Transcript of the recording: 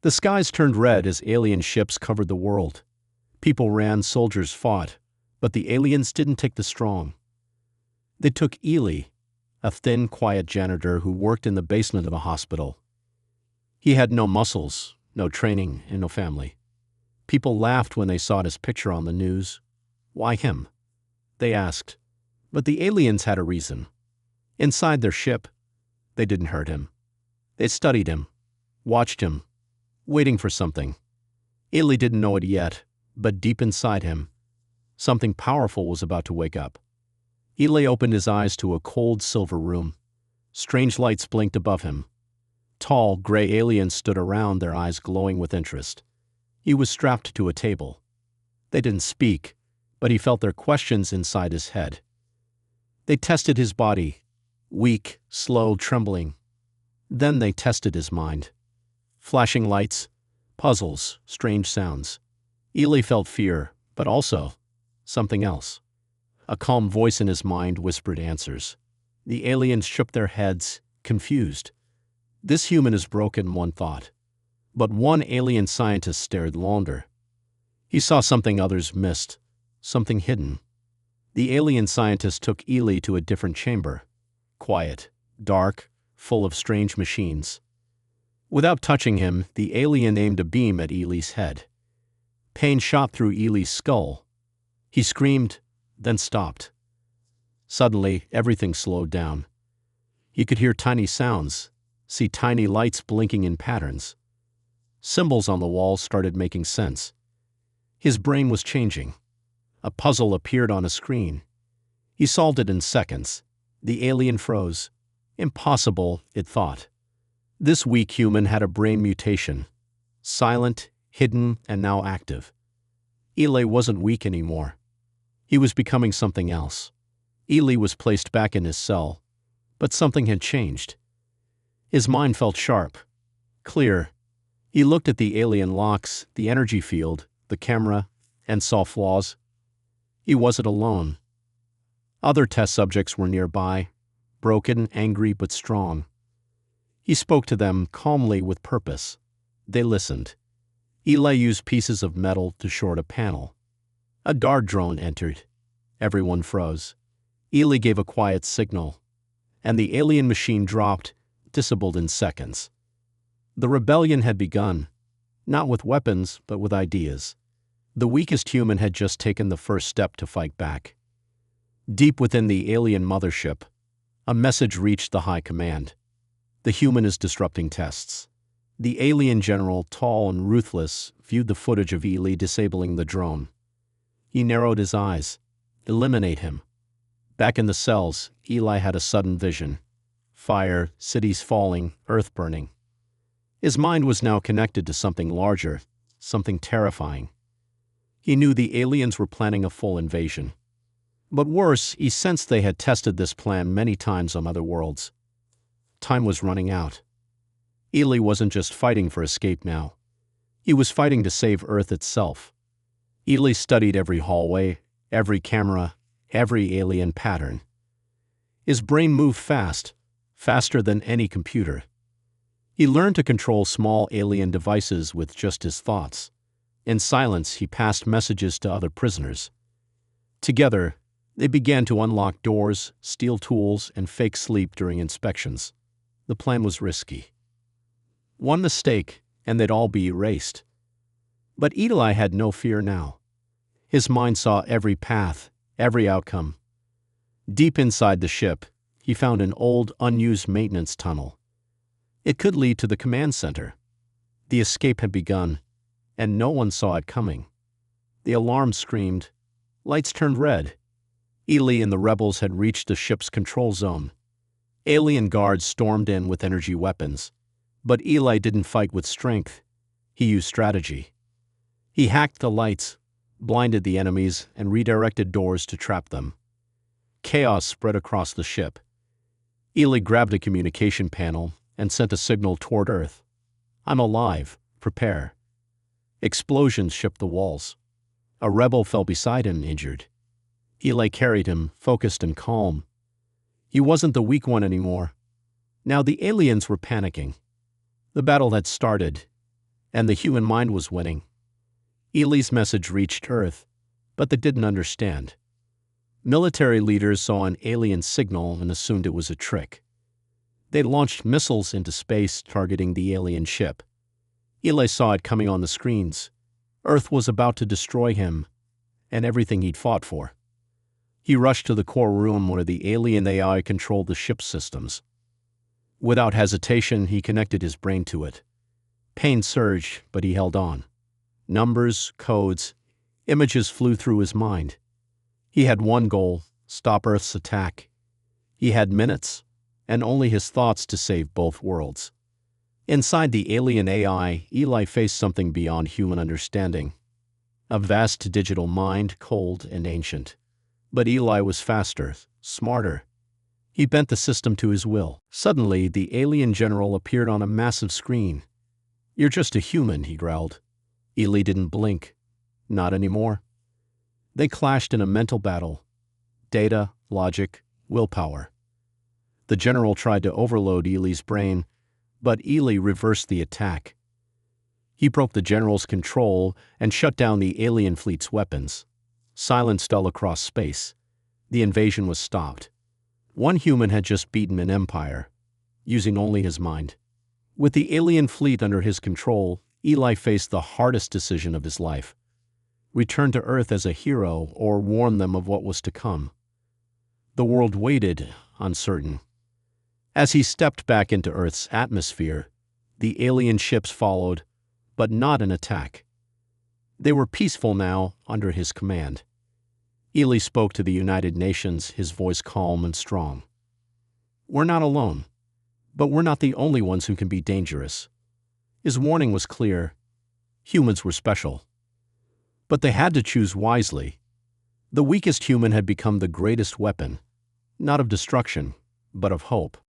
The skies turned red as alien ships covered the world. People ran, soldiers fought, but the aliens didn't take the strong. They took Ely, a thin, quiet janitor who worked in the basement of a hospital. He had no muscles, no training, and no family. People laughed when they saw his picture on the news. Why him? They asked. But the aliens had a reason. Inside their ship, they didn't hurt him. They studied him, watched him, waiting for something. Ely didn't know it yet, but deep inside him, something powerful was about to wake up. Ely opened his eyes to a cold silver room. Strange lights blinked above him. Tall, gray aliens stood around, their eyes glowing with interest. He was strapped to a table. They didn't speak, but he felt their questions inside his head. They tested his body, weak, slow, trembling. Then they tested his mind. Flashing lights, puzzles, strange sounds. Ely felt fear, but also something else. A calm voice in his mind whispered answers. The aliens shook their heads, confused. This human is broken, one thought. But one alien scientist stared longer. He saw something others missed, something hidden. The alien scientist took Ely to a different chamber. Quiet, dark, full of strange machines. Without touching him, the alien aimed a beam at Ely's head. Pain shot through Ely's skull. He screamed, then stopped. Suddenly, everything slowed down. He could hear tiny sounds, see tiny lights blinking in patterns. Symbols on the walls started making sense. His brain was changing. A puzzle appeared on a screen. He solved it in seconds. The alien froze. Impossible, it thought. This weak human had a brain mutation. Silent, hidden, and now active. Ely wasn't weak anymore. He was becoming something else. Ely was placed back in his cell, but something had changed. His mind felt sharp, clear. He looked at the alien locks, the energy field, the camera, and saw flaws. He wasn't alone. Other test subjects were nearby, broken, angry, but strong. He spoke to them calmly with purpose. They listened. Ely used pieces of metal to short a panel. A guard drone entered. Everyone froze. Ely gave a quiet signal, and the alien machine dropped, disabled in seconds. The rebellion had begun, not with weapons, but with ideas. The weakest human had just taken the first step to fight back. Deep within the alien mothership, a message reached the high command. The human is disrupting tests. The alien general, tall and ruthless, viewed the footage of Ely disabling the drone. He narrowed his eyes. Eliminate him. Back in the cells, Ely had a sudden vision. Fire, cities falling, earth burning. His mind was now connected to something larger, something terrifying. He knew the aliens were planning a full invasion. But worse, he sensed they had tested this plan many times on other worlds. Time was running out. Ely wasn't just fighting for escape now. He was fighting to save Earth itself. Ely studied every hallway, every camera, every alien pattern. His brain moved fast, faster than any computer. He learned to control small alien devices with just his thoughts. In silence, he passed messages to other prisoners. Together, they began to unlock doors, steal tools, and fake sleep during inspections. The plan was risky. One mistake, and they'd all be erased. But Ely had no fear now. His mind saw every path, every outcome. Deep inside the ship, he found an old, unused maintenance tunnel. It could lead to the command center. The escape had begun, and no one saw it coming. The alarm screamed. Lights turned red. Ely and the rebels had reached the ship's control zone. Alien guards stormed in with energy weapons. But Ely didn't fight with strength. He used strategy. He hacked the lights, blinded the enemies, and redirected doors to trap them. Chaos spread across the ship. Ely grabbed a communication panel and sent a signal toward Earth. I'm alive. Prepare. Explosions shook the walls. A rebel fell beside him, injured. Ely carried him, focused and calm. He wasn't the weak one anymore. Now the aliens were panicking. The battle had started, and the human mind was winning. Ely's message reached Earth, but they didn't understand. Military leaders saw an alien signal and assumed it was a trick. They launched missiles into space targeting the alien ship. Ely saw it coming on the screens. Earth was about to destroy him and everything he'd fought for. He rushed to the core room where the alien AI controlled the ship's systems. Without hesitation, he connected his brain to it. Pain surged, but he held on. Numbers, codes, images flew through his mind. He had one goal: stop Earth's attack. He had minutes, and only his thoughts to save both worlds. Inside the alien AI, Ely faced something beyond human understanding. A vast digital mind, cold and ancient. But Ely was faster, smarter. He bent the system to his will. Suddenly, the alien general appeared on a massive screen. "You're just a human," he growled. Ely didn't blink. Not anymore. They clashed in a mental battle. Data, logic, willpower. The general tried to overload Ely's brain, but Ely reversed the attack. He broke the general's control and shut down the alien fleet's weapons. Silence fell across space. The invasion was stopped. One human had just beaten an empire, using only his mind. With the alien fleet under his control, Ely faced the hardest decision of his life: return to Earth as a hero or warn them of what was to come. The world waited, uncertain. As he stepped back into Earth's atmosphere, the alien ships followed, but not an attack. They were peaceful now under his command. Ely spoke to the United Nations, his voice calm and strong. "We're not alone, but we're not the only ones who can be dangerous." His warning was clear. Humans were special. But they had to choose wisely. The weakest human had become the greatest weapon, not of destruction, but of hope.